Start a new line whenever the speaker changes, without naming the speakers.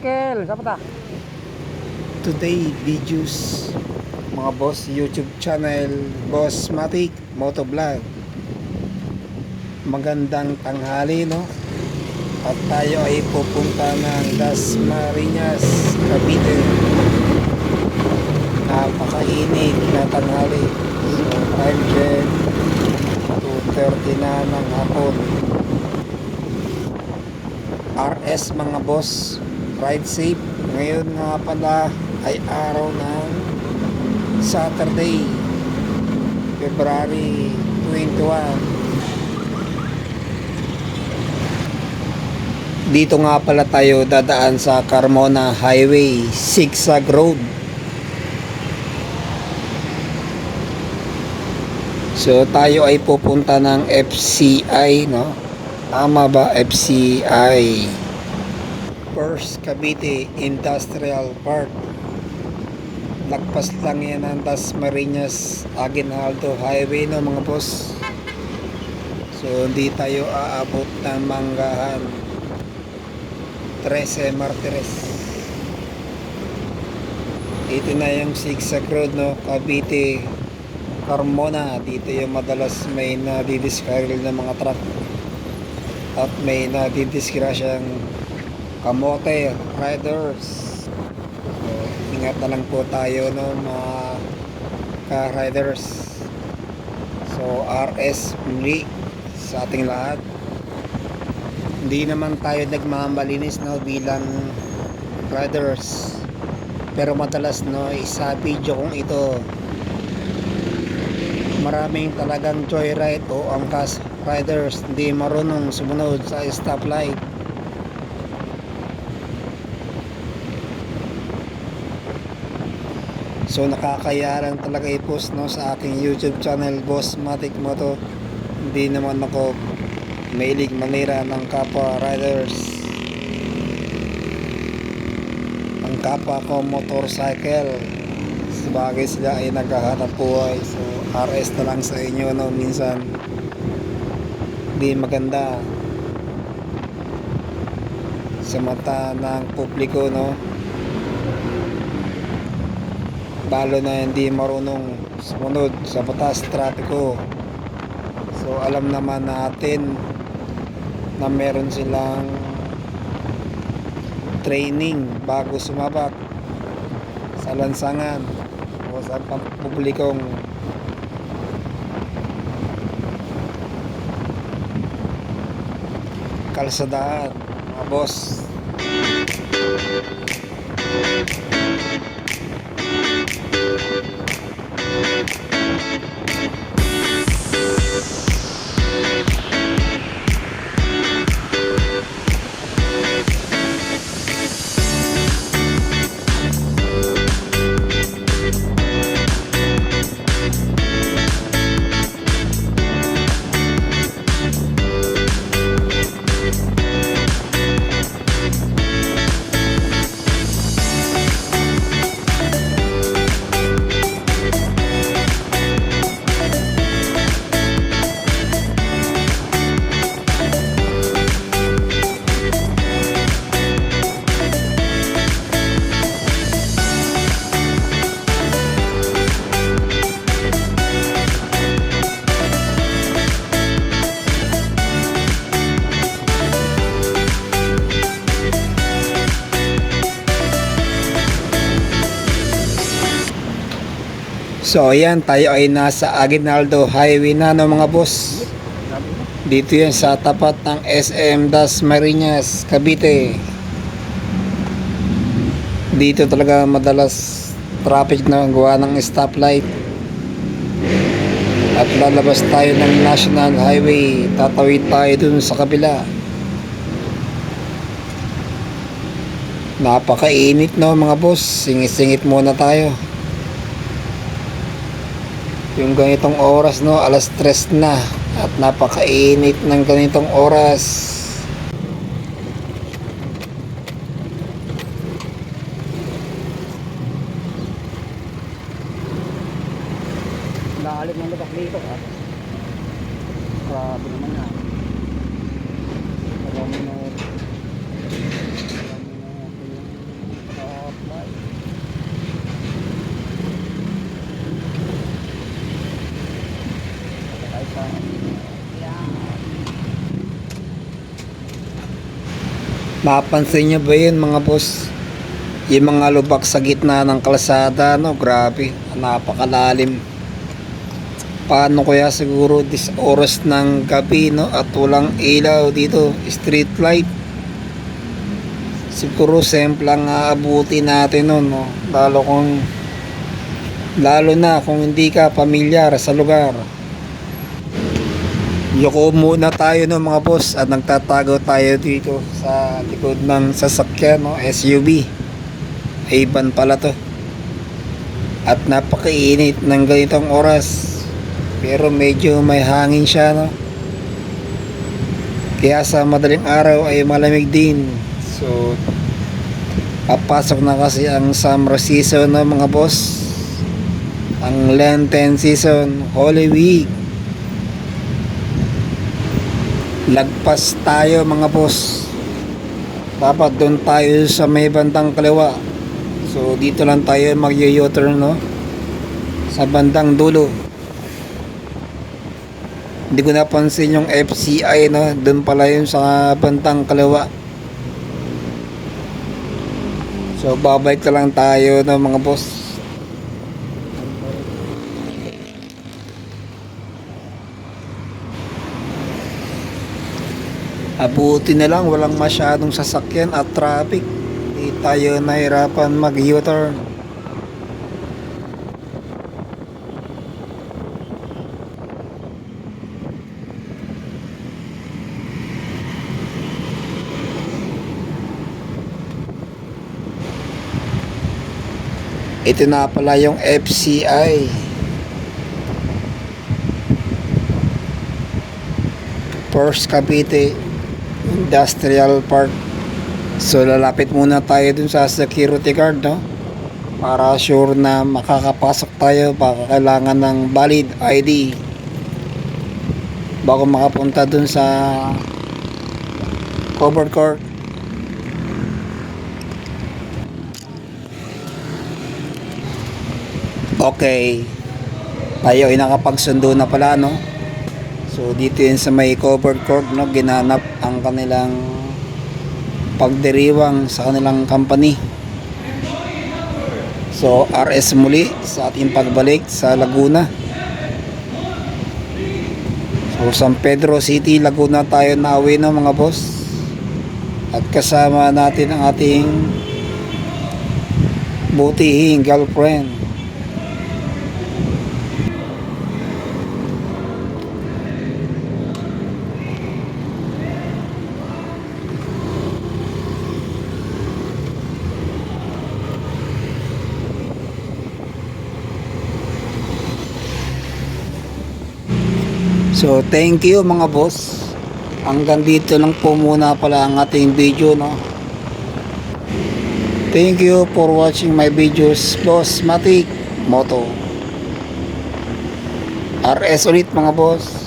motorcycle. Saan pa ta?
Today videos mga boss, YouTube channel Boss Matic Motovlog. Magandang tanghali, no? At tayo ay pupunta ng Dasmariñas, Cavite. Napakainit na tanghali. So time check 2:30 na ng hapon. RS mga boss, ride safe. Ngayon nga pala ay araw ng Saturday, February 21. Dito nga pala tayo dadaan sa Carmona Highway, Zigzag Road. So tayo ay pupunta ng FCI, no? Tama ba? FCI, First Cavite Industrial Park. Lagpas lang yan ang Dasmariñas Aguinaldo Highway, no mga boss. So hindi tayo aabot ng Manggahan, 13 Martires. Ito na yung Zigzag Road, no? Cavite, Carmona. Dito yung madalas may nadidiskaril ng mga truck at may nadidiskrasyang kamote riders. So ingat na lang po tayo, no, mga ka-riders. So RS muli sa ating lahat. Hindi naman tayo nagmamalinis, no, bilang riders, pero madalas, no, isa video kong ito, maraming talagang joyride o angkas riders, hindi marunong sumunod sa stoplight. So nakakaya lang talaga i-post, no, sa aking YouTube channel Boss Matic Moto. Hindi naman ako mahilig manira ng kapwa riders. Ang kapwa ko motorcycle, sabagay sila ay naghahanap buhay. So RS na lang sa inyo, no, minsan di maganda sa mata ng publiko, no, lalo na hindi marunong sumunod sa batas trapiko. So alam naman natin na meron silang training bago sumabak sa lansangan o sa publikong kalsadaan, mga boss. So ayan, tayo ay nasa Aguinaldo Highway na, no, mga boss. Dito yan sa tapat ng SM Dasmariñas, Cavite. Dito talaga madalas traffic na gawa ng stoplight. At lalabas tayo ng National Highway, tatawid tayo dun sa kabila. Napakainit, no, mga boss. Singit-singit muna tayo. Yung ganitong oras, no, 3:00 na at napakainit ng ganitong oras.
Lalim ng labas dito, ha? Grabe naman yan. Alam mo na
Mapansin nyo ba yun mga boss? Yung mga lubak sa gitna ng kalsada, no? Grabe, napakalalim. Paano kaya siguro this oras ng gabi, no? At walang ilaw dito, street light. Siguro simple lang aabuti natin nun, no? Lalo na kung hindi ka pamilyar sa lugar. Yoko muna tayo no mga boss at nagtatago tayo dito sa likod ng sasakyan, no? SUV. Iban pala to. At napakainit ng ganitong oras. Pero medyo may hangin siya, no? Kaya sa madaling araw ay malamig din. So papasok na kasi ang summer season, no mga boss. Ang Lenten season, Holy Week. Lagpas tayo mga boss. Dapat doon tayo sa may bandang kaliwa. So dito lang tayo mag-u-turn, no? Sa bandang dulo. Hindi ko napansin yung FCI, no? Doon pala yun sa bandang kaliwa. So babalik na lang tayo, no mga boss. Abuti na lang walang masyadong sasakyan at traffic. Hindi tayo nahirapan mag-u-turn. Ito na pala yung FCI. First Cavite Industrial Park. So lalapit muna tayo dun sa security guard, no? Para sure na makakapasok tayo. Baka kailangan ng valid ID bago makapunta dun sa covered court. Okay, tayo ay nakapagsundo na pala, no? So dito yun sa may covered court, no, ginanap ang kanilang pagdiriwang sa kanilang company. So RS muli sa ating pagbalik sa Laguna. So San Pedro City, Laguna tayo na uwi, no mga boss. At kasama natin ang ating butihing girlfriend. So thank you mga boss. Hanggang dito lang po muna pala ang ating video, no. Thank you for watching my videos, Boss Matic Moto. RS ulit mga boss.